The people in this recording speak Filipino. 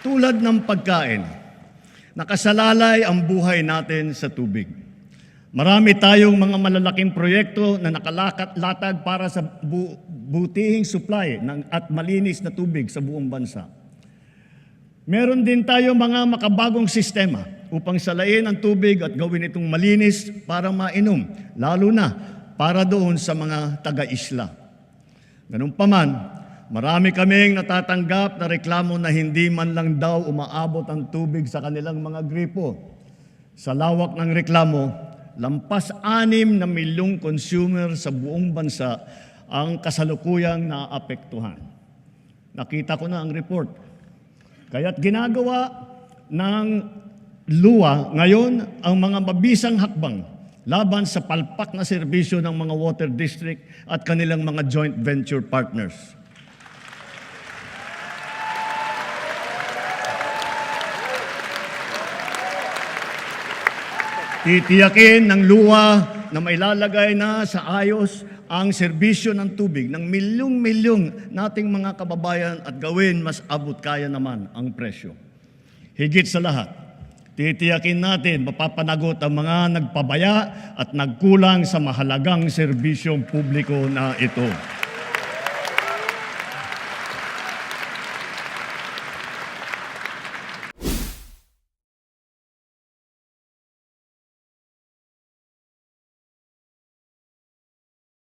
Tulad ng pagkain, nakasalalay ang buhay natin sa tubig. Marami tayong mga malalaking proyekto na nakalatag para sa butihing supply at malinis na tubig sa buong bansa. Meron din tayo mga makabagong sistema upang salayin ang tubig at gawin itong malinis para mainom, lalo na para doon sa mga taga-isla. Ganun pa man, marami kaming natatanggap na reklamo na hindi man lang daw umaabot ang tubig sa kanilang mga gripo. Sa lawak ng reklamo, lampas 6 na milyong consumer sa buong bansa ang kasalukuyang naapektuhan. Nakita ko na ang report. Kaya't ginagawa ng LUA ngayon ang mga mabisang hakbang laban sa palpak na serbisyo ng mga water district at kanilang mga joint venture partners. Titiyakin ng LUA na mailalagay na sa ayos ang serbisyo ng tubig ng milyong-milyong nating mga kababayan at gawin mas abot kaya naman ang presyo. Higit sa lahat, titiyakin natin mapapanagot ang mga nagpabaya at nagkulang sa mahalagang serbisyong publiko na ito.